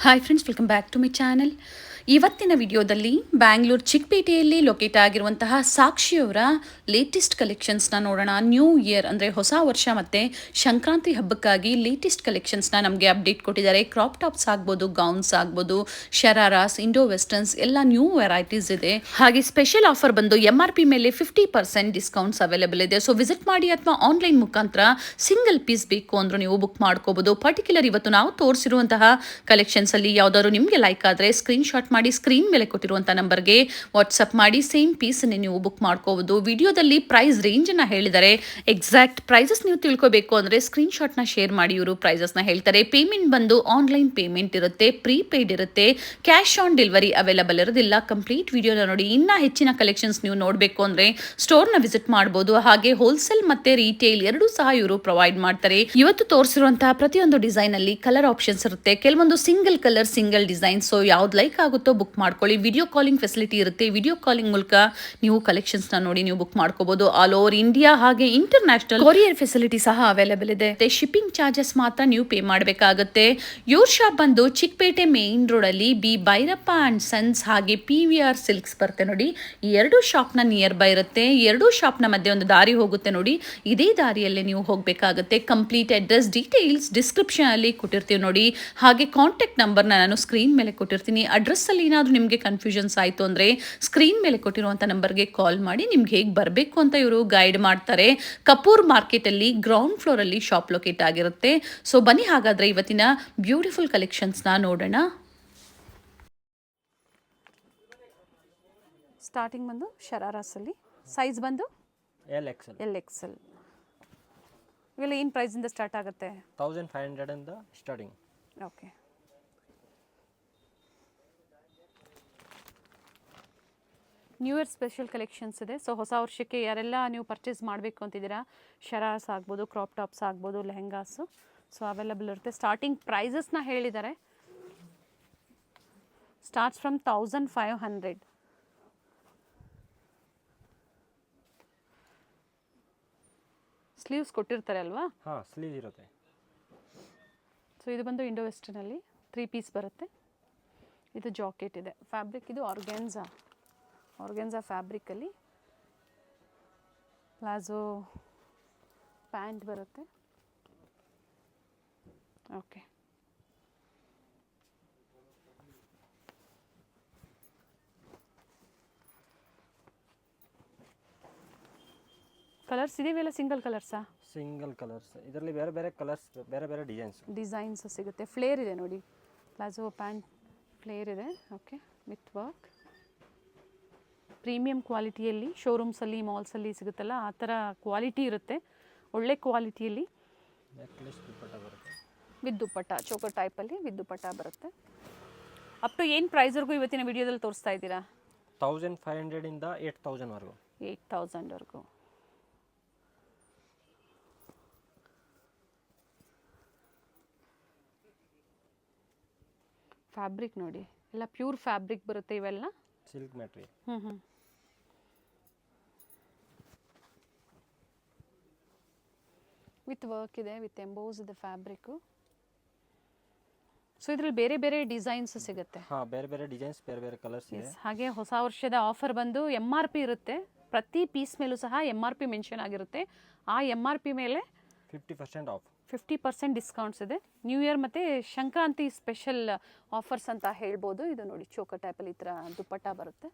Hi friends, welcome back to my channel. ಇವತ್ತಿನ ವಿಡಿಯೋದಲ್ಲಿ Bangalore ಚಿಕ್ಕಪೇಟೆಯಲ್ಲಿ locate ಆಗಿರುವಂತಹ ಸಾಕ್ಷಿಯವರ ಲೇಟೆಸ್ಟ್ ಕಲೆಕ್ಷನ್ಸ್ನ ನೋಡೋಣ. ನ್ಯೂ ಇಯರ್ ಅಂದರೆ ಹೊಸ ವರ್ಷ ಮತ್ತು ಸಂಕ್ರಾಂತಿ ಹಬ್ಬಕ್ಕಾಗಿ ಲೇಟೆಸ್ಟ್ ಕಲೆಕ್ಷನ್ಸ್ನ ನಮಗೆ ಅಪ್ಡೇಟ್ ಕೊಟ್ಟಿದ್ದಾರೆ. ಕ್ರಾಪ್ ಟಾಪ್ಸ್ ಆಗ್ಬೋದು, ಗೌನ್ಸ್ ಆಗ್ಬೋದು, ಶರಾರಾಸ್, ಇಂಡೋ ವೆಸ್ಟರ್ನ್ಸ್ ಎಲ್ಲ ನ್ಯೂ ವೆರೈಟೀಸ್ ಇದೆ. ಹಾಗೆ ಸ್ಪೆಷಲ್ ಆಫರ್ ಬಂದು MRP ಮೇಲೆ 50% ಡಿಸ್ಕೌಂಟ್ಸ್ ಅವೈಲೇಬಲ್ ಇದೆ. ಸೊ ವಿಸಿಟ್ ಮಾಡಿ ಅಥವಾ ಆನ್ಲೈನ್ ಮುಖಾಂತರ ಸಿಂಗಲ್ ಪೀಸ್ ಬೇಕು ಅಂದರೂ ನೀವು ಬುಕ್ ಮಾಡ್ಕೋಬಹುದು. ಪರ್ಟಿಕ್ಯುಲರ್ ಇವತ್ತು ನಾವು ತೋರಿಸಿರುವಂತಹ ಕಲೆಕ್ಷನ್ಸ್ ಅಲ್ಲಿ ಯಾವ್ದಾದ್ರು ನಿಮಗೆ ಲೈಕ್ ಆದರೆ ಸ್ಕ್ರೀನ್ಶಾಟ್ ಮಾಡಿ ಸ್ಕ್ರೀನ್ ಮೇಲೆ ಕೊಟ್ಟಿರುವಂತಹ ನಂಬರ್ಗೆ ವಾಟ್ಸಪ್ ಮಾಡಿ ಸೇಮ್ ಪೀಸ್ ನೀವು ಬುಕ್ ಮಾಡ್ಕೋಬಹುದು. ವಿಡಿಯೋದಲ್ಲಿ ಪ್ರೈಸ್ ರೇಂಜ್ ಅನ್ನ ಹೇಳಿದರೆ ಎಕ್ಸಾಕ್ಟ್ ಪ್ರೈಸಸ್ ನೀವು ತಿಳ್ಕೋಬೇಕು ಅಂದ್ರೆ ಸ್ಕ್ರೀನ್ಶಾಟ್ ನ ಶೇರ್ ಮಾಡಿ ಇವರು ಪ್ರೈಸಸ್ ನ ಹೇಳ್ತಾರೆ. ಪೇಮೆಂಟ್ ಬಂದು ಆನ್ಲೈನ್ ಪೇಮೆಂಟ್ ಇರುತ್ತೆ, ಪ್ರೀಪೇಯ್ಡ್ ಇರುತ್ತೆ, ಕ್ಯಾಶ್ ಆನ್ ಡೆಲಿವರಿ ಅವೈಲೇಬಲ್ ಇರೋದಿಲ್ಲ. ಕಂಪ್ಲೀಟ್ ವಿಡಿಯೋನ ನೋಡಿ. ಇನ್ನ ಹೆಚ್ಚಿನ ಕಲೆಕ್ಷನ್ಸ್ ನೀವು ನೋಡಬೇಕು ಅಂದ್ರೆ ಸ್ಟೋರ್ ನ ವಿಸಿಟ್ ಮಾಡಬಹುದು. ಹಾಗೆ ಹೋಲ್ಸೇಲ್ ಮತ್ತೆ ರಿಟೇಲ್ ಎರಡೂ ಸಹ ಇವರು ಪ್ರೊವೈಡ್ ಮಾಡ್ತಾರೆ. ಇವತ್ತು ತೋರಿಸಿರುವಂತಹ ಪ್ರತಿಯೊಂದು ಡಿಸೈನ್ ಅಲ್ಲಿ ಕಲರ್ ಆಪ್ಷನ್ಸ್ ಇರುತ್ತೆ, ಕೆಲವೊಂದು single colour single design. So ಯಾವ್ದು ಲೈಕ್ ಆಗುತ್ತೋ ಬುಕ್ ಮಾಡ್ಕೊಳ್ಳಿ. ವಿಡಿಯೋ ಕಾಲಿಂಗ್ ಫೆಸಿಲಿಟಿ ಇರುತ್ತೆ. ವಿಡಿಯೋ ಕಾಲಿಂಗ್ ಮೂಲಕ ನೀವು ಕಲೆಕ್ಷನ್ಸ್ ನ ನೋಡಿ ನೀವು ಬುಕ್ ಮಾಡ್ಕೋಬಹುದು. ಆಲ್ ಓವರ್ ಇಂಡಿಯಾ ಹಾಗೆ ಇಂಟರ್ನ್ಯಾಷನಲ್ ಕೊರಿಯರ್ ಫೆಸಿಲಿಟಿ ಸಹ ಅವೈಲೇಬಲ್ ಇದೆ. ಶಿಪ್ಪಿಂಗ್ ಚಾರ್ಜಸ್ ಮಾತ್ರ ನೀವು ಪೇ ಮಾಡಬೇಕಾಗುತ್ತೆ. ಇವ್ರ ಶಾಪ್ ಬಂದು ಚಿಕ್ಕಪೇಟೆ ಮೇನ್ ರೋಡ್ ಅಲ್ಲಿ ಬಿ ಭೈರಪ್ಪ ಅಂಡ್ ಸನ್ಸ್ ಹಾಗೆ PVR ಸಿಲ್ಕ್ಸ್ ಬರುತ್ತೆ ನೋಡಿ. ಈ ಎರಡು ಶಾಪ್ ನ ನಿಯರ್ ಬೈ ಇರುತ್ತೆ. ಎರಡೂ ಶಾಪ್ ನ ಮಧ್ಯೆ ಒಂದು ದಾರಿ ಹೋಗುತ್ತೆ ನೋಡಿ. ಇದೇ ದಾರಿಯಲ್ಲಿ ನೀವು ಹೋಗಬೇಕಾಗುತ್ತೆ. ಕಂಪ್ಲೀಟ್ ಅಡ್ರೆಸ್ ಡೀಟೇಲ್ಸ್ ಡಿಸ್ಕ್ರಿಪ್ಷನ್ ಅಲ್ಲಿ ಕೊಟ್ಟಿರ್ತೀವಿ ನೋಡಿ. ಹಾಗೆ ಕಾಂಟ್ಯಾಕ್ಟ್ ನಂಬರ್ನ ನಾನು ಸ್ಕ್ರೀನ್ ಮೇಲೆ ಕೊಟ್ಟಿರ್ತೀನಿ. ಅಡ್ರೆಸ್ ಅಲ್ಲಿ ಏನಾದರೂ ನಿಮಗೆ ಕನ್ಫ್ಯೂಷನ್ಸ್ ಆಯಿತು ಅಂದರೆ ಸ್ಕ್ರೀನ್ ಮೇಲೆ ಕೊಟ್ಟಿರುವಂಥ ನಂಬರ್ಗೆ ಕಾಲ್ ಮಾಡಿ ನಿಮ್ಗೆ ಹೇಗೆ ಬರಬೇಕು ಅಂತ ಇವರು ಗೈಡ್ ಮಾಡ್ತಾರೆ. ಕಪೂರ್ ಮಾರ್ಕೆಟಲ್ಲಿ ಗ್ರೌಂಡ್ ಫ್ಲೋರಲ್ಲಿ ಶಾಪ್ ಲೊಕೇಟ್ ಆಗಿರುತ್ತೆ. ಸೊ ಬನ್ನಿ ಹಾಗಾದರೆ ಇವತ್ತಿನ ಬ್ಯೂಟಿಫುಲ್ ಕಲೆಕ್ಷನ್ಸ್ನ ನೋಡೋಣ. ಸ್ಟಾರ್ಟಿಂಗ್ ಬಂದು ಶರಾರಾಸಲ್ಲಿ ಸೈಜ್ ಬಂದು LXL. ಇವೆಲ್ಲ ಏನು ಪ್ರೈಸಿಂದ ಸ್ಟಾರ್ಟ್ ಆಗುತ್ತೆ? 1500 ಇಂದ starting. Okay. New year special collections ಇದೆ. ಸೊ ಹೊಸ ವರ್ಷಕ್ಕೆ ಯಾರೆಲ್ಲ ನೀವು ಪರ್ಚೇಸ್ ಮಾಡಬೇಕು ಅಂತಿದ್ದೀರಾ, ಶರಾರಾಸ್ ಆಗ್ಬೋದು, ಕ್ರಾಪ್ ಟಾಪ್ಸ್ ಆಗ್ಬೋದು, ಲೆಹಂಗಾಸು ಸೊ ಅವೈಲಬಲ್ ಇರುತ್ತೆ. ಸ್ಟಾರ್ಟಿಂಗ್ ಪ್ರೈಸಸ್ನ ಹೇಳಿದ್ದಾರೆ. Starts from 1500. ಸ್ಲೀವ್ಸ್ ಕೊಟ್ಟಿರ್ತಾರೆ ಅಲ್ವಾ? ಹಾಂ, ಸ್ಲೀವ್ ಇರುತ್ತೆ. ಸೊ ಇದು ಬಂದು ಇಂಡೋ ವೆಸ್ಟರ್ನಲ್ಲಿ 3 ಪೀಸ್ ಬರುತ್ತೆ. ಇದು ಜಾಕೆಟ್ ಇದೆ. ಫ್ಯಾಬ್ರಿಕ್ ಇದು ಆರ್ಗೆನ್ಸಾ ಫ್ಯಾಬ್ರಿಕಲ್ಲಿ ಪ್ಲಾಜೋ ಪ್ಯಾಂಟ್ ಬರುತ್ತೆ. ಓಕೆ. ಕಲರ್ಸ್ ಇದೆಯಲ್ಲ, ಸಿಂಗಲ್ ಕಲರ್ಸಾ? Single colours. ಇದರಲ್ಲಿ ಬೇರೆ ಬೇರೆ ಕಲರ್ಸ್, ಬೇರೆ ಬೇರೆ ಡಿಸೈನ್ಸ್ ಸಿಗುತ್ತೆ. ಫ್ಲೇರ್ ಇದೆ ನೋಡಿ, ಪ್ಲಾಜೋ ಪ್ಯಾಂಟ್ ಫ್ಲೇರ್ ಇದೆ. Okay, with work. ಪ್ರೀಮಿಯಂ ಕ್ವಾಲಿಟಿಯಲ್ಲಿ ಶೋರೂಮ್ಸಲ್ಲಿ ಮಾಲ್ಸಲ್ಲಿ ಸಿಗುತ್ತಲ್ಲ ಆ ಥರ ಕ್ವಾಲಿಟಿ ಇರುತ್ತೆ. ಒಳ್ಳೆ ಕ್ವಾಲಿಟಿಯಲ್ಲಿ ವಿತ್ ದುಪ್ಪಟ್ಟ, ಚೋಕರ್ ಟೈಪಲ್ಲಿ ವಿತ್ ದುಪ್ಪಟ್ಟ ಬರುತ್ತೆ. ಅಪ್ ಟು ಏನು ಪ್ರೈಸ್ವರೆಗೂ ಇವತ್ತಿನ ವಿಡಿಯೋದಲ್ಲಿ ತೋರಿಸ್ತಾ ಇದ್ದೀರಾ? 1500 ಇಂದ 8000 ವರೆಗೂ. 8000 ವರೆಗೂ. ಫ್ಯಾಬ್ರಿಕ್ ನೋಡಿ, ಎಲ್ಲ ಪ್ಯೂರ್ ಫ್ಯಾಬ್ರಿಕ್ ಬರುತ್ತೆ ಇವೆಲ್ಲ. Silk material. ವಿತ್ ವರ್ಕ್ ಇದೆ, ವಿತ್ ಎಂಬೋಸ್ ಇದೆ ಫ್ಯಾಬ್ರಿಕ್. ಸೊ ಇದ್ರಲ್ಲಿ ಬೇರೆ ಬೇರೆ ಡಿಸೈನ್ಸ್ ಸಿಗುತ್ತೆ. ಹಾಂ, ಬೇರೆ ಬೇರೆ ಡಿಸೈನ್ಸ್, ಬೇರೆ ಬೇರೆ ಕಲರ್ಸ್ ಇದೆ. ಹಾಗೆ ಹೊಸ ವರ್ಷದ ಆಫರ್ ಬಂದು MRP ಇರುತ್ತೆ. ಪ್ರತಿ ಪೀಸ್ ಮೇಲೂ ಸಹ MRP ಮೆನ್ಷನ್ ಆಗಿರುತ್ತೆ. ಆ MRP ಮೇಲೆ 50% ಆಫ್, 50% ಡಿಸ್ಕೌಂಟ್ಸ್ ಇದೆ. ನ್ಯೂ ಇಯರ್ ಮತ್ತು ಸಂಕ್ರಾಂತಿ ಸ್ಪೆಷಲ್ ಆಫರ್ಸ್ ಅಂತ ಹೇಳ್ಬೋದು. ಇದು ನೋಡಿ, ಚೋಕರ್ ಟೈಪಲ್ಲಿ ಈ ಥರ ದುಪ್ಪಟ್ಟ ಬರುತ್ತೆ.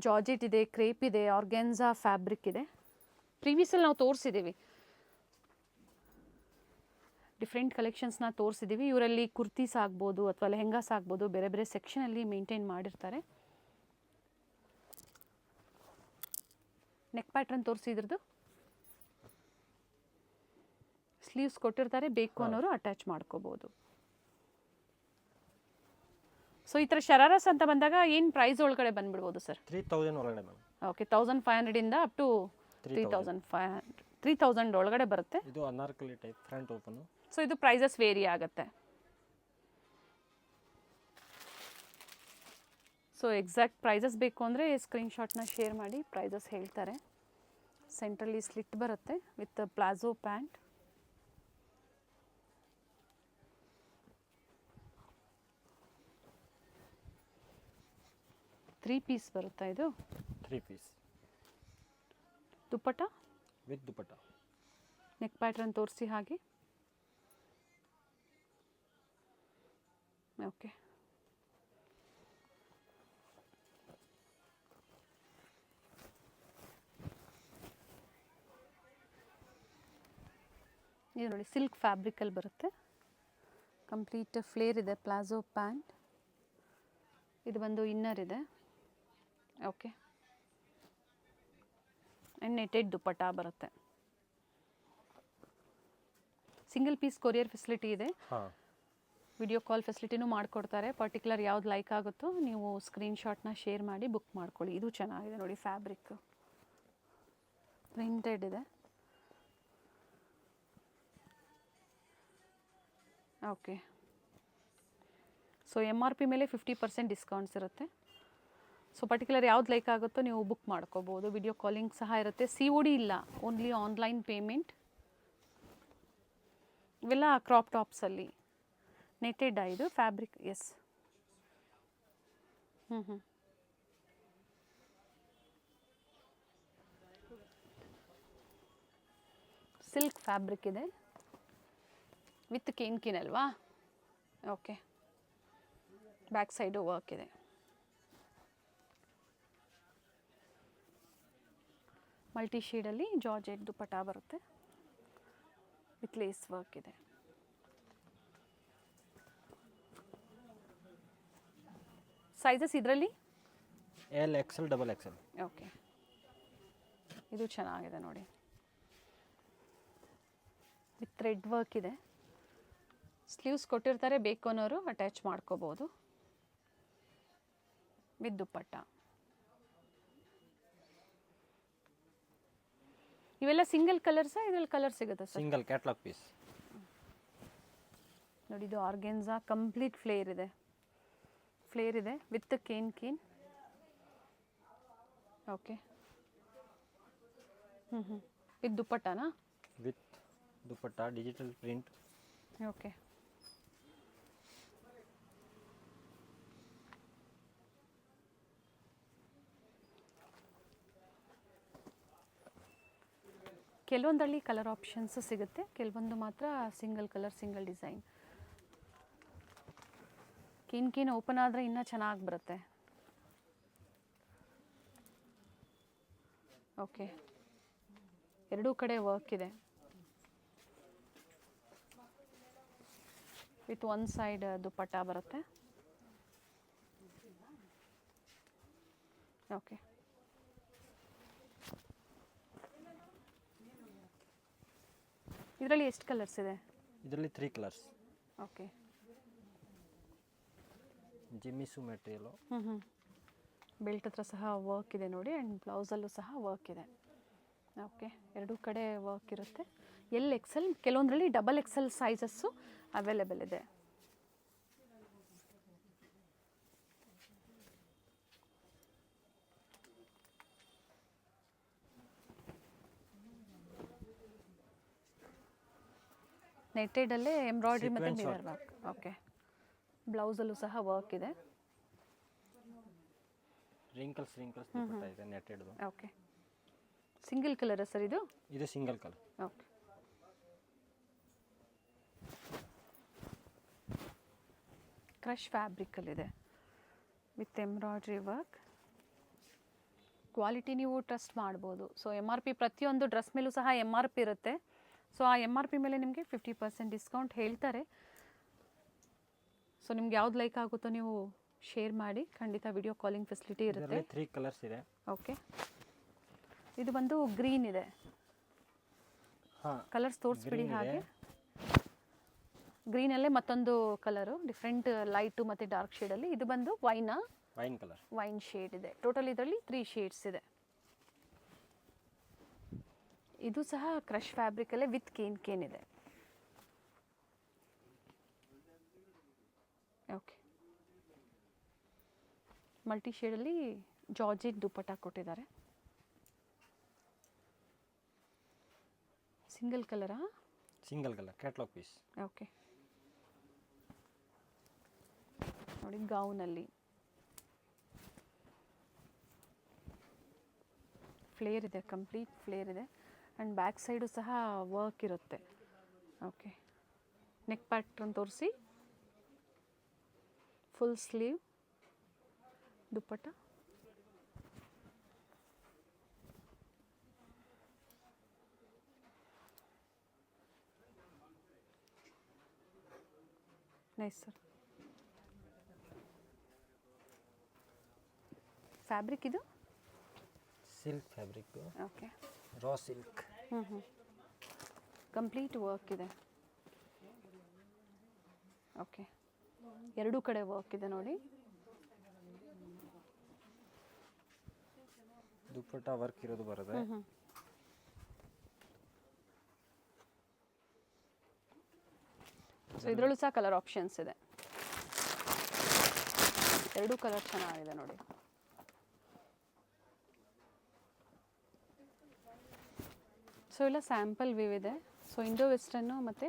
ಜಾರ್ಜೆಟ್ ಇದೆ, ಕ್ರೇಪ್ ಇದೆ, ಆರ್ಗೆನ್ಸಾ ಫ್ಯಾಬ್ರಿಕ್ ಇದೆ. ಪ್ರೀವಿಯಸಲ್ಲಿ ನಾವು ತೋರಿಸಿದ್ದೀವಿ, ಡಿಫ್ರೆಂಟ್ ಕಲೆಕ್ಷನ್ಸ್ನ ತೋರಿಸಿದ್ದೀವಿ. ಇವರಲ್ಲಿ ಕುರ್ತೀಸ್ ಆಗ್ಬೋದು ಅಥವಾ ಲೆಹಂಗಾಸ್ ಆಗ್ಬೋದು, ಬೇರೆ ಬೇರೆ ಸೆಕ್ಷನಲ್ಲಿ ಮೇಂಟೈನ್ ಮಾಡಿರ್ತಾರೆ. ನೆಕ್ ಪ್ಯಾಟ್ರನ್ ತೋರಿಸಿದ್ರದ್ದು ಸ್ಲೀವ್ಸ್ ಕೊಟ್ಟಿರ್ತಾರೆ, ಬೇಕು ಅನ್ನೋರು ಅಟ್ಯಾಚ್ ಮಾಡ್ಕೋಬೋದು. ಸೊ ಈ ಥರ ಶರಾರಾಸ್ ಅಂತ ಬಂದಾಗ ಏನು ಪ್ರೈಸ್ ಒಳಗಡೆ ಬಂದ್ಬಿಡ್ಬೋದು ಸರ್? 3000 ಒಳಗಡೆ ಮ್ಯಾಮ್. ಓಕೆ, 1500 ಇಂದ ಅಪ್ ಟು 3000 ಒಳಗಡೆ ಬರುತ್ತೆ. ಇದು Anarkali type, front open. So ಇದು ಪ್ರೈಸಸ್ ವೇರಿ ಆಗುತ್ತೆ. ಸೊ ಎಕ್ಸಾಕ್ಟ್ ಪ್ರೈಸಸ್ ಬೇಕು ಅಂದರೆ ಸ್ಕ್ರೀನ್ಶಾಟ್ನ ಶೇರ್ ಮಾಡಿ, ಪ್ರೈಸಸ್ ಹೇಳ್ತಾರೆ. ಸೆಂಟ್ರಲ್ಲಿ ಸ್ಲಿಟ್ ಬರುತ್ತೆ ವಿತ್ ಪ್ಲಾಜೋ ಪ್ಯಾಂಟ್. 3 ಪೀಸ್ ಬರುತ್ತಾ ಇದು? 3 piece dupatta with dupatta. Neck pattern ತೋರಿಸಿ ಹಾಗೆ. ಓಕೆ, ಇದು ನೋಡಿ ಸಿಲ್ಕ್ ಫ್ಯಾಬ್ರಿಕಲ್ಲಿ ಬರುತ್ತೆ. ಕಂಪ್ಲೀಟ್ ಫ್ಲೇರ್ ಇದೆ, ಪ್ಲಾಜೋ ಪ್ಯಾಂಟ್. ಇದು ಬಂದು ಇನ್ನರ್ ಇದೆ. ಓಕೆ, ಆ್ಯಂಡ್ ನೆಟೆಡ್ ದುಪ್ಪಟ್ಟ ಬರುತ್ತೆ. ಸಿಂಗಲ್ ಪೀಸ್ ಕೊರಿಯರ್ ಫೆಸಿಲಿಟಿ ಇದೆ. ಹಾಂ, ವಿಡಿಯೋ ಕಾಲ್ ಫೆಸಿಲಿಟಿನೂ ಮಾಡಿಕೊಡ್ತಾರೆ. ಪರ್ಟಿಕ್ಯುಲರ್ ಯಾವ್ದು ಲೈಕ್ ಆಗುತ್ತೋ ನೀವು ಸ್ಕ್ರೀನ್ಶಾಟ್ನ ಶೇರ್ ಮಾಡಿ ಬುಕ್ ಮಾಡ್ಕೊಳ್ಳಿ. ಇದು ಚೆನ್ನಾಗಿದೆ ನೋಡಿ, ಫ್ಯಾಬ್ರಿಕ್ ಪ್ರಿಂಟೆಡ್ ಇದೆ. ಓಕೆ, ಸೊ MRP ಮೇಲೆ 50% ಡಿಸ್ಕೌಂಟ್ಸ್ ಇರುತ್ತೆ. ಸೊ ಪರ್ಟಿಕ್ಯುಲರ್ ಯಾವ್ದು ಲೈಕ್ ಆಗುತ್ತೋ ನೀವು ಬುಕ್ ಮಾಡ್ಕೋಬೋದು. ವಿಡಿಯೋ ಕಾಲಿಂಗ್ ಸಹ ಇರುತ್ತೆ. COD ಇಲ್ಲ, ಓನ್ಲಿ ಆನ್ಲೈನ್ ಪೇಮೆಂಟ್. ಇವೆಲ್ಲ ಕ್ರಾಪ್ ಟಾಪ್ಸಲ್ಲಿ ನೆಟೆಡ್ ಇದು ಫ್ಯಾಬ್ರಿಕ್. ಎಸ್, ಸಿಲ್ಕ್ ಫ್ಯಾಬ್ರಿಕ್ ಇದೆ ವಿತ್ ಕೇನ್ಕಿನ್ ಅಲ್ವಾ? ಓಕೆ, ಬ್ಯಾಕ್ ಸೈಡು ವರ್ಕ್ ಇದೆ. ಮಲ್ಟಿ ಶೇಡಲ್ಲಿ ಜಾರ್ಜೆಟ್ ದುಪ್ಪಟ್ಟ ಬರುತ್ತೆ ವಿತ್ ಲೇಸ್ ವರ್ಕ್ ಇದೆ. ಸೈಜಸ್ ಇದರಲ್ಲಿ L, XL, XXL. ಓಕೆ, ಇದು ಚೆನ್ನಾಗಿದೆ ನೋಡಿ, ವಿತ್ ಥ್ರೆಡ್ ವರ್ಕ್ ಇದೆ. ಸ್ಲೀವ್ಸ್ ಕೊಟ್ಟಿರ್ತಾರೆ, ಬೇಕು ಅನ್ನೋರು ಅಟ್ಯಾಚ್ ಮಾಡ್ಕೋಬೋದು ವಿತ್ ದುಪ್ಪಟ್ಟ. ಇವೆಲ್ಲ ಸಿಂಗಲ್ ಕಲರ್ಸಾ? ಇದರಲ್ಲಿ ಕಲರ್ ಸಿಗುತ್ತೆ ಸರ್? ಸಿಂಗಲ್ ಕ್ಯಾಟ್ಲಾಗ್ ಪೀಸ್ ನೋಡಿ. ಇದು ಆರ್ಗೆನ್ಸಾ ಕಂಪ್ಲೀಟ್ ಫ್ಲೇರ್ ಇದೆ ವಿತ್ ಕೇನ್. ಓಕೆ, ವಿತ್ ದುಪ್ಪಟ್ಟನಾ? With dupatta, digital print. Okay, ಕೆಲವೊಂದರಲ್ಲಿ ಕಲರ್ ಆಪ್ಷನ್ಸ್ ಸಿಗುತ್ತೆ, ಕೆಲವೊಂದು ಮಾತ್ರ single colour single design. Can open ಆದರೆ ಇನ್ನೂ ಚೆನ್ನಾಗಿ ಬರುತ್ತೆ. ಓಕೆ, ಎರಡೂ ಕಡೆ ವರ್ಕ್ ಇದೆ ವಿತ್ ಒನ್ ಸೈಡ್ ದುಪ್ಪಟ್ಟ ಬರುತ್ತೆ. ಓಕೆ, ಇದರಲ್ಲಿ ಎಷ್ಟು ಕಲರ್ಸ್ ಇದೆ? ಇದರಲ್ಲಿ 3 ಕಲರ್ಸ್. ಓಕೆ, ಜಿಮ್ಮಿಸು ಮೆಟೀರಿಯಲು. ಬೆಲ್ಟ್ ಹತ್ರ ಸಹ ವರ್ಕ್ ಇದೆ ನೋಡಿ, ಆ್ಯಂಡ್ ಬ್ಲೌಸಲ್ಲೂ ಸಹ ವರ್ಕ್ ಇದೆ. ಓಕೆ, ಎರಡೂ ಕಡೆ ವರ್ಕ್ ಇರುತ್ತೆ. L, XL, ಕೆಲವೊಂದರಲ್ಲಿ XXL ಸೈಜಸ್ಸು ಅವೈಲೇಬಲ್ ಇದೆ. ನೆಟೆಡಲ್ಲೇ ಎಂಬ್ರಾಯ್ಡ್ರಿ ಮತ್ತು ಮಿರರ್ ವರ್ಕ್. ಓಕೆ, ಬ್ಲೌಸಲ್ಲೂ ಸಹ ವರ್ಕ್ ಇದೆ. ರಿಂಕಲ್ಸ್ ದುಪಟ್ಟ ಇದೆ ನೆಟೆಡ್ದು. ಓಕೆ, ಸಿಂಗಲ್ ಕಲರ್ ಸರ್ ಇದು? ಇದು ಸಿಂಗಲ್ ಕಲರ್. ಓಕೆ, ಕ್ರಶ್ ಫ್ಯಾಬ್ರಿಕಲ್ಲಿದೆ ವಿತ್ ಎಂಬ್ರಾಯ್ಡ್ರಿ ವರ್ಕ್. ಕ್ವಾಲಿಟಿ ನೀವು ಟ್ರಸ್ಟ್ ಮಾಡ್ಬೋದು. ಸೊ MRP ಪ್ರತಿಯೊಂದು ಡ್ರೆಸ್ ಮೇಲೂ ಸಹ MRP ಇರುತ್ತೆ. ಸೊ ಆ MRP ಮೇಲೆ ನಿಮಗೆ 50% ಡಿಸ್ಕೌಂಟ್ ಹೇಳ್ತಾರೆ. ಸೊ ನಿಮ್ಗೆ ಯಾವ್ದು ಲೈಕ್ ಆಗುತ್ತೋ ನೀವು ಶೇರ್ ಮಾಡಿ, ಖಂಡಿತ ವಿಡಿಯೋ ಕಾಲಿಂಗ್ ಫೆಸಿಲಿಟಿ ಇರುತ್ತೆ. 3 ಕಲರ್ಸ್ ಇದೆ. ಓಕೆ, ಇದು ಬಂದು ಗ್ರೀನ್ ಇದೆ. ಹಾಂ, ಕಲರ್ಸ್ ತೋರಿಸ್ಬಿಡಿ ಹಾಗೆ. ಗ್ರೀನಲ್ಲೇ ಮತ್ತೊಂದು ಕಲರು, ಡಿಫ್ರೆಂಟ್ ಲೈಟು ಮತ್ತು ಡಾರ್ಕ್ ಶೇಡಲ್ಲಿ. ಇದು ಬಂದು ವೈನ್ ಕಲರ್, ವೈನ್ ಶೇಡ್ ಇದೆ. ಟೋಟಲ್ ಇದರಲ್ಲಿ 3 ಶೇಡ್ಸ್ ಇದೆ. ಇದು ಸಹ ಕ್ರಶ್ ಫ್ಯಾಬ್ರಿಕಲ್ಲೇ ವಿತ್ ಕೇನ್ ಇದೆ. ಓಕೆ, ಮಲ್ಟಿ ಶೇಡಲ್ಲಿ ಜಾರ್ಜೆಟ್ ದುಪ್ಪಟ್ಟ ಕೊಟ್ಟಿದ್ದಾರೆ. ಸಿಂಗಲ್ ಕಲರಾ? Single colour catalogue piece. Okay, ನೋಡಿ ಗೌನಲ್ಲಿ ಫ್ಲೇರ್ ಇದೆ, ಕಂಪ್ಲೀಟ್ ಫ್ಲೇರ್ ಇದೆ. ಆ್ಯಂಡ್ ಬ್ಯಾಕ್ ಸೈಡು ಸಹ ವರ್ಕ್ ಇರುತ್ತೆ. ಓಕೆ, ನೆಕ್ ಪ್ಯಾಟ್ರನ್ ತೋರಿಸಿ. Full sleeve, dupatta. Nice sir. Fabric ಇದು silk fabric. Okay, raw silk. Complete work ಇದೆ. ಓಕೆ, ಎರಡೂ ಕಡೆ ವರ್ಕ್ ಇದೆ ನೋಡಿ. ದುಪ್ಪಟ್ಟ ವರ್ಕ್ ಇರೋದು ಬರುತ್ತೆ. ಸೊ ಇದರಲ್ಲೂ ಸಹ ಕಲರ್ ಆಪ್ಷನ್ಸ್ ಇದೆ. ಎರಡೂ ಕಲರ್ ಚೆನ್ನಾಗಿದೆ ನೋಡಿ. ಸೊ ಎಲ್ಲ ಸ್ಯಾಂಪಲ್ ವ್ಯೂ ಇದೆ. ಸೊ ಇಂಡೋ ವೆಸ್ಟರ್ನು ಮತ್ತು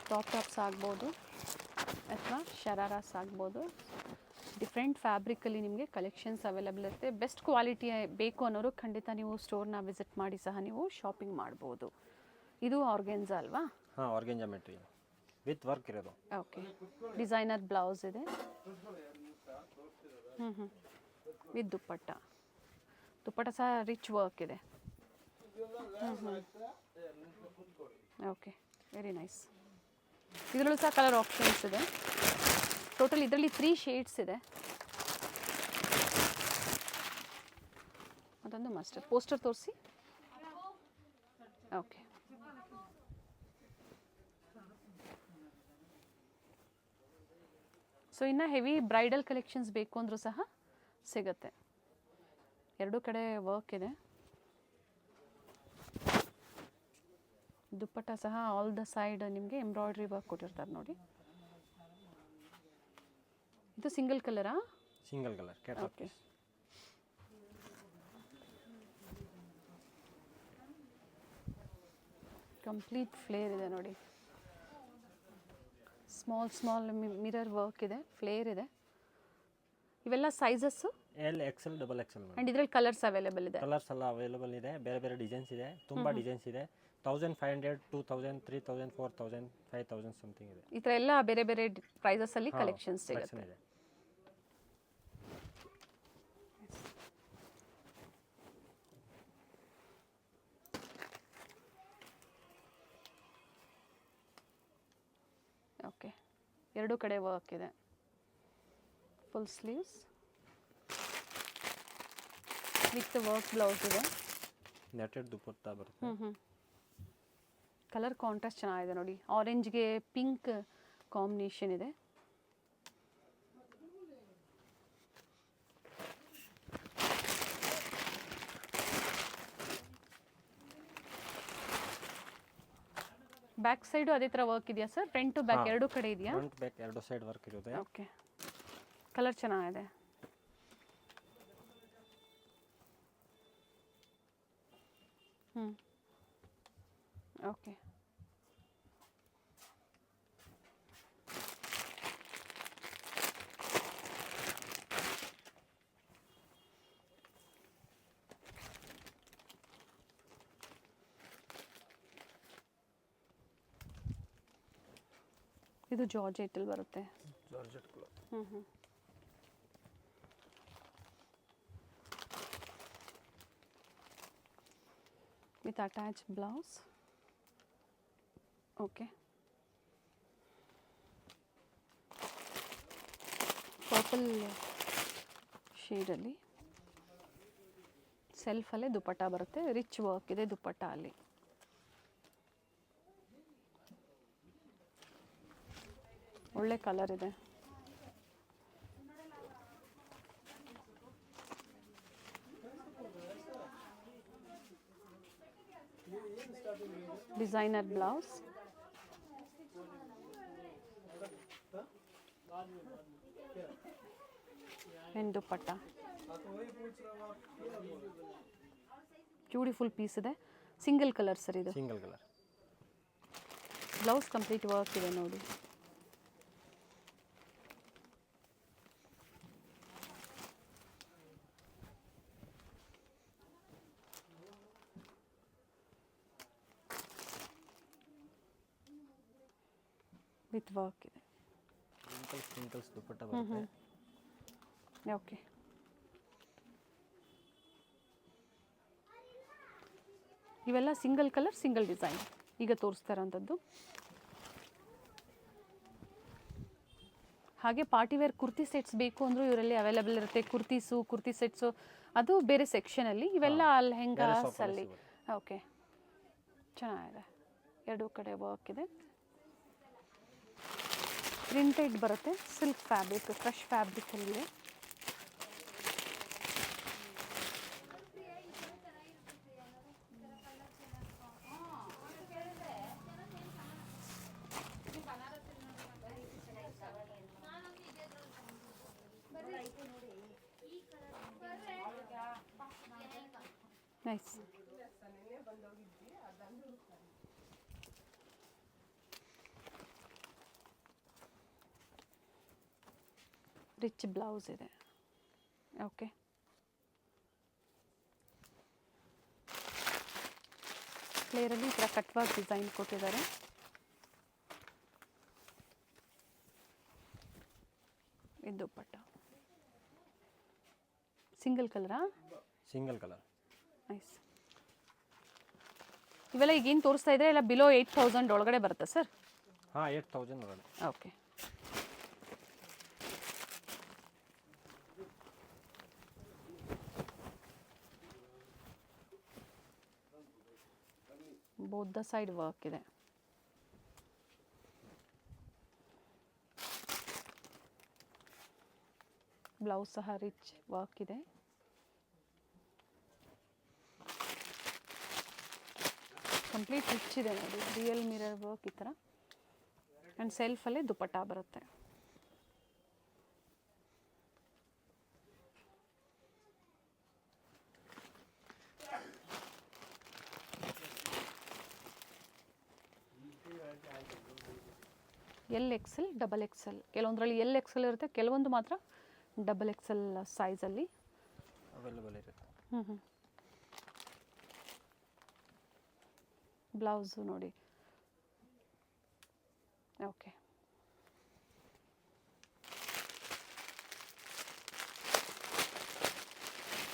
ಟಾಪ್ಸ್ ಆಗ್ಬೋದು ಅಥವಾ ಶರಾರಾಸ್ ಆಗ್ಬೋದು. ಡಿಫ್ರೆಂಟ್ ಫ್ಯಾಬ್ರಿಕಲ್ಲಿ ನಿಮಗೆ ಕಲೆಕ್ಷನ್ಸ್ ಅವೈಲೇಬಲ್ ಇರುತ್ತೆ. ಬೆಸ್ಟ್ ಕ್ವಾಲಿಟಿ ಬೇಕು ಅನ್ನೋರು ಖಂಡಿತ ನೀವು ಸ್ಟೋರ್ನ ವಿಸಿಟ್ ಮಾಡಿ ಸಹ ನೀವು ಶಾಪಿಂಗ್ ಮಾಡ್ಬೋದು. ಇದು ಆರ್ಗೆನ್ಸಾ ಅಲ್ವಾ? ಹಾಂ, ಆರ್ಗೆಂಜಾ ಮೆಟೀರಿಯಲ್ ವಿತ್ ವರ್ಕ್ ಇರೋದು. ಓಕೆ, ಡಿಸೈನರ್ ಬ್ಲೌಸ್ ಇದೆ. ವಿತ್ ದುಪ್ಪಟ್ಟ. ದುಪ್ಪಟ್ಟ ಸಹ ರಿಚ್ ವರ್ಕ್ ಇದೆ. Okay, very nice. ಇದರಲ್ಲೂ ಸಹ ಕಲರ್ ಆಪ್ಷನ್ಸ್ ಇದೆ. ಟೋಟಲ್ ಇದರಲ್ಲಿ 3 ಶೇಡ್ಸ್ ಇದೆ. ಅದೊಂದು ಮಸ್ಟರ್ಡ್. ಪೋಸ್ಟರ್ ತೋರಿಸಿ. ಓಕೆ, ಸೊ ಇನ್ನು ಹೆವಿ ಬ್ರೈಡಲ್ ಕಲೆಕ್ಷನ್ಸ್ ಬೇಕು ಅಂದರೂ ಸಹ ಸಿಗುತ್ತೆ. ಎರಡೂ ಕಡೆ ವರ್ಕ್ ಇದೆ. ದುಪ್ಪಟ್ಟ ಸಹ ಆಲ್ ದ ಸೈಡ್ ನಿಮಗೆ ಎಂಬ್ರಾಯ್ಡ್ರಿ ವರ್ಕ್ ಕೊಟ್ಟಿರ್ತಾರೆ ನೋಡಿ. ಇದು ಸಿಂಗಲ್ ಕಲರಾ? Single colour. Okay, complete flare ಇದೆ ನೋಡಿ. ಸ್ಮಾಲ್ ಮಿರರ್ ವರ್ಕ್ ಇದೆ, ಫ್ಲೇರ್ ಇದೆ. ಇವೆಲ್ಲ sizes L, XL, double XL. And ಇದರಲ್ಲಿ ಕಲರ್ಸ್ ಅವೈಲೇಬಲ್ ಇದೆ. ಕಲರ್ಸ್ ಎಲ್ಲ ಅವೈಲೇಬಲ್ ಇದೆ. ಬೇರೆ ಬೇರೆ ಡಿಸೈನ್ಸ್ ಇದೆ, ತುಂಬ ಡಿಸೈನ್ಸ್ ಇದೆ. 1500, 2000, 3000, 4000, 5000 ಸಮಥಿಂಗ್ ಇದೆ. ಈ ಥರ ಎಲ್ಲ ಬೇರೆ ಬೇರೆ ಪ್ರೈಸಸಲ್ಲಿ ಕಲೆಕ್ಷನ್ಸ್ ಸಿಗುತ್ತೆ. ಇದೆ. ಓಕೆ, ಎರಡೂ ಕಡೆ ವರ್ಕ್ ಇದೆ. Full sleeves with work blouse ಇದೆ. ನೆಟೆಡ್ ದುಪ್ಪಟ್ಟ ಬರುತ್ತೆ. ಕಲರ್ ಕಾಂಟ್ರಾಸ್ಟ್ ಚೆನ್ನಾಗಿದೆ ನೋಡಿ. ಆರೆಂಜ್ಗೆ ಪಿಂಕ್ ಕಾಂಬಿನೇಷನ್ ಇದೆ. ಬ್ಯಾಕ್ ಸೈಡು ಅದೇ ಥರ ವರ್ಕ್ ಇದೆಯಾ ಸರ್? ಫ್ರಂಟ್ ಟು ಬ್ಯಾಕ್ ಎರಡೂ ಕಡೆ ಇದೆಯಾ? ಫ್ರಂಟ್ ಬ್ಯಾಕ್ ಎರಡು ಸೈಡ್ ವರ್ಕ್ ಇರುತ್ತೆ. ಓಕೆ, ಕಲರ್ ಚೆನ್ನಾಗಿದೆ. ಓಕೆ, ಇದು ಜಾರ್ಜೆಟಲ್ಲಿ ಬರುತ್ತೆ. Georgette colour. With attach blouse. Okay, purple ಶೇಡಲ್ಲಿ ಸೆಲ್ಫಲ್ಲೇ ದುಪ್ಪಟ್ಟ ಬರುತ್ತೆ. ರಿಚ್ ವರ್ಕ್ ಇದೆ ದುಪ್ಪಟ್ಟ ಅಲ್ಲಿ. ಒಳ್ಳೆ ಕಲರ್ ಇದೆ. Designer blouse. And dupatta. Beautiful piece ಇದೆ. ಸಿಂಗಲ್ ಕಲರ್ ಸರ್ ಇದು. Single colour. Blouse complete work ಇದೆ ನೋಡಿ. ವಿತ್ ವರ್ಕ್ ಇದೆ. ಸ್ಪ್ರಿಂಕಲ್ಸ್ ದುಪ್ಪಟ್ಟ ಬರುತ್ತೆ. ಓಕೆ, ಇವೆಲ್ಲ ಸಿಂಗಲ್ ಕಲರ್ ಸಿಂಗಲ್ ಡಿಸೈನ್ ಈಗ ತೋರಿಸ್ತಾ ಇರೋಂಥದ್ದು. ಹಾಗೆ ಪಾರ್ಟಿ ವೇರ್ ಕುರ್ತಿ ಸೆಟ್ಸ್ ಬೇಕು ಅಂದರೂ ಇವರಲ್ಲಿ ಅವೈಲೇಬಲ್ ಇರುತ್ತೆ. ಕುರ್ತಿ ಸೆಟ್ಸು ಅದು ಬೇರೆ ಸೆಕ್ಷನಲ್ಲಿ, ಇವೆಲ್ಲ ಲೆಹೆಂಗಾಸ್ ಅಲ್ಲಿ. ಓಕೆ, ಚೆನ್ನಾಗಿದೆ, ಎರಡೂ ಕಡೆ ವರ್ಕ್ ಇದೆ. ಪ್ರಿಂಟೆಡ್ ಬರುತ್ತೆ, ಸಿಲ್ಕ್ ಫ್ಯಾಬ್ರಿಕ್, ಕ್ರಶ್ ಫ್ಯಾಬ್ರಿಕಲ್ಲಿದೆ. ನೈಸ್. ರಿಚ್ ಬ್ಲೌಸ್ ಇದೆ. ಓಕೆ, ಫ್ಲೇರಲ್ಲಿ ಈ ಥರ ಕಟ್ ವರ್ಕ್ ಡಿಸೈನ್ ಕೊಟ್ಟಿದ್ದಾರೆ. ಇದು ದುಪ್ಪಟ್ಟ ಸಿಂಗಲ್ ಕಲರಾ? Single colour. ನೈಸ್. ಇವೆಲ್ಲ ಈಗೇನು ತೋರಿಸ್ತಾ ಇದ್ರೆ ಎಲ್ಲ ಬಿಲೋ 8000 ಒಳಗಡೆ ಬರುತ್ತೆ ಸರ್? ಹಾಂ, 8000 ಒಳಗಡೆ. Okay, both the side work ಇದೆ. ಬ್ಲೌಸ್ ಸಹ ರಿಚ್ ವರ್ಕ್ ಇದೆ. ಕಂಪ್ಲೀಟ್ ರಿಚ್ ಇದೆ ನೋಡಿ, ರಿಯಲ್ ಮಿರರ್ ವರ್ಕ್ ಈ ಥರ. ಆ್ಯಂಡ್ ಸೆಲ್ಫಲ್ಲೇ ದುಪ್ಪಟ್ಟ ಬರುತ್ತೆ. XL, XXL, ಕೆಲವೊಂದರಲ್ಲಿ XL ಇರುತ್ತೆ, ಕೆಲವೊಂದು ಮಾತ್ರ XXL ಸೈಜಲ್ಲಿ ಅವೈಲೇಬಲ್ ಇರುತ್ತೆ. ಬ್ಲೌಸು ನೋಡಿ. ಓಕೆ,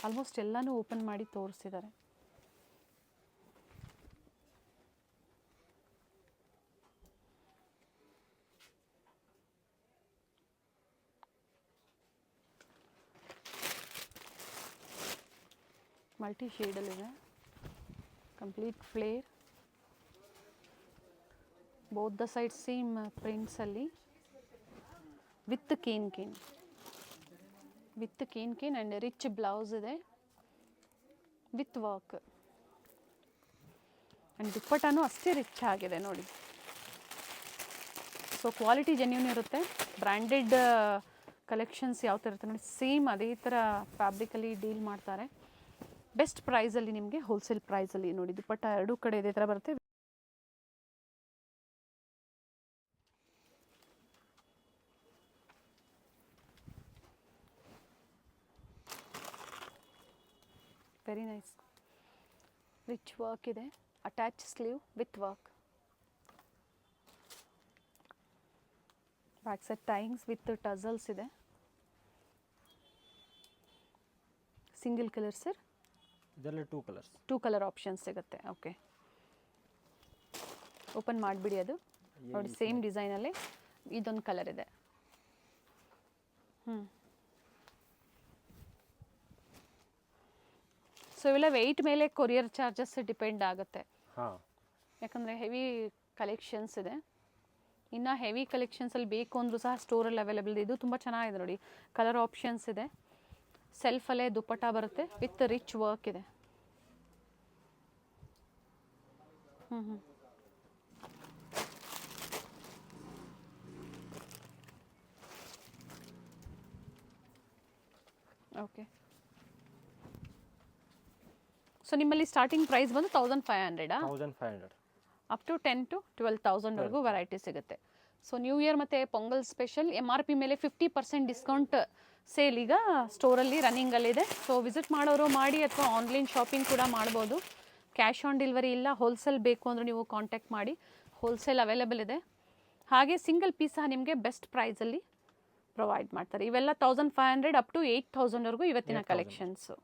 ಆಲ್ಮೋಸ್ಟ್ ಎಲ್ಲನೂ ಓಪನ್ ಮಾಡಿ ತೋರಿಸಿದ್ದಾರೆ. ಮಲ್ಟಿ ಶೇಡಲ್ಲಿದೆ, complete flare, both the side same ಪ್ರಿಂಟ್ಸಲ್ಲಿ with can and rich blouse ಇದೆ ವಿತ್ ವರ್ಕ್. ಆ್ಯಂಡ್ ದುಪ್ಪಟ್ಟನೂ ಅಷ್ಟೇ ರಿಚ್ ಆಗಿದೆ ನೋಡಿ. ಸೊ ಕ್ವಾಲಿಟಿ ಜೆನ್ಯೂನ್ ಇರುತ್ತೆ. ಬ್ರ್ಯಾಂಡೆಡ್ ಕಲೆಕ್ಷನ್ಸ್ ಯಾವ ಥರ ಇರುತ್ತೆ ನೋಡಿ, ಸೇಮ್ ಅದೇ ಥರ ಫ್ಯಾಬ್ರಿಕಲ್ಲಿ ಡೀಲ್ ಮಾಡ್ತಾರೆ. ಬೆಸ್ಟ್ ಪ್ರೈಸಲ್ಲಿ ನಿಮಗೆ ಹೋಲ್ಸೇಲ್ ಪ್ರೈಸಲ್ಲಿ ನೋಡಿ. ದುಪ್ಪಟ್ಟ ಎರಡೂ ಕಡೆ ಇದೇ ಥರ ಬರುತ್ತೆ. ವೆರಿ ನೈಸ್, ರಿಚ್ ವರ್ಕ್ ಇದೆ. Attach sleeve with work, back side tyings with tassels ಇದೆ. Single colour sir? ಇದರಲ್ಲಿ 2 ಕಲರ್ ಆಪ್ಷನ್ಸ್ ಸಿಗುತ್ತೆ. ಓಕೆ, ಓಪನ್ ಮಾಡಿಬಿಡಿ. ಅದು ನೋಡಿ, ಸೇಮ್ ಡಿಸೈನಲ್ಲಿ ಇದೊಂದು ಕಲರ್ ಇದೆ. ಸೊ ಇವೆಲ್ಲ ವೆಯ್ಟ್ ಮೇಲೆ ಕೊರಿಯರ್ ಚಾರ್ಜಸ್ ಡಿಪೆಂಡ್ ಆಗುತ್ತೆ. ಯಾಕಂದರೆ ಹೆವಿ ಕಲೆಕ್ಷನ್ಸ್ ಇದೆ. ಇನ್ನು ಹೆವಿ ಕಲೆಕ್ಷನ್ಸಲ್ಲಿ ಬೇಕು ಅಂದರೂ ಸಹ ಸ್ಟೋರಲ್ಲಿ ಅವೈಲೇಬಲ್ ಇದೆ. ಇದು ತುಂಬ ಚೆನ್ನಾಗಿದೆ ನೋಡಿ, ಕಲರ್ ಆಪ್ಷನ್ಸ್ ಇದೆ. ಸೆಲ್ಫಲ್ಲೇ ದುಪ್ಪಟ್ಟ ಬರುತ್ತೆ ವಿತ್ ರಿಚ್ ವರ್ಕ್ ಇದೆ. ಓಕೆ, ಸೊ ನಿಮ್ಮಲ್ಲಿ ಸ್ಟಾರ್ಟಿಂಗ್ ಪ್ರೈಸ್ ಬಂದು 1500 ಅಪ್ ಟು 10,000 to 12,000ವರೆಗೂ ವೆರೈಟಿ ಸಿಗುತ್ತೆ. ಸೊ ನ್ಯೂ ಇಯರ್ ಮತ್ತು ಪೊಂಗಲ್ ಸ್ಪೆಷಲ್ MRP ಮೇಲೆ 50% ಡಿಸ್ಕೌಂಟ್ ಸೇಲ್ ಈಗ ಸ್ಟೋರಲ್ಲಿ ರನ್ನಿಂಗಲ್ಲಿದೆ. ಸೊ ವಿಸಿಟ್ ಮಾಡೋರು ಮಾಡಿ, ಅಥವಾ ಆನ್ಲೈನ್ ಶಾಪಿಂಗ್ ಕೂಡ ಮಾಡ್ಬೋದು. ಕ್ಯಾಶ್ ಆನ್ ಡೆಲಿವರಿ ಇಲ್ಲ. ಹೋಲ್ಸೇಲ್ ಬೇಕು ಅಂದರೆ ನೀವು ಕಾಂಟ್ಯಾಕ್ಟ್ ಮಾಡಿ, ಹೋಲ್ಸೇಲ್ ಅವೈಲೇಬಲ್ ಇದೆ. ಹಾಗೆ ಸಿಂಗಲ್ ಪೀಸ್ ಸಹ ನಿಮಗೆ ಬೆಸ್ಟ್ ಪ್ರೈಸಲ್ಲಿ ಪ್ರೊವೈಡ್ ಮಾಡ್ತಾರೆ. ಇವೆಲ್ಲ 1500 ಅಪ್ ಟು 8000ವರೆಗೂ ಇವತ್ತಿನ ಕಲೆಕ್ಷನ್ಸು.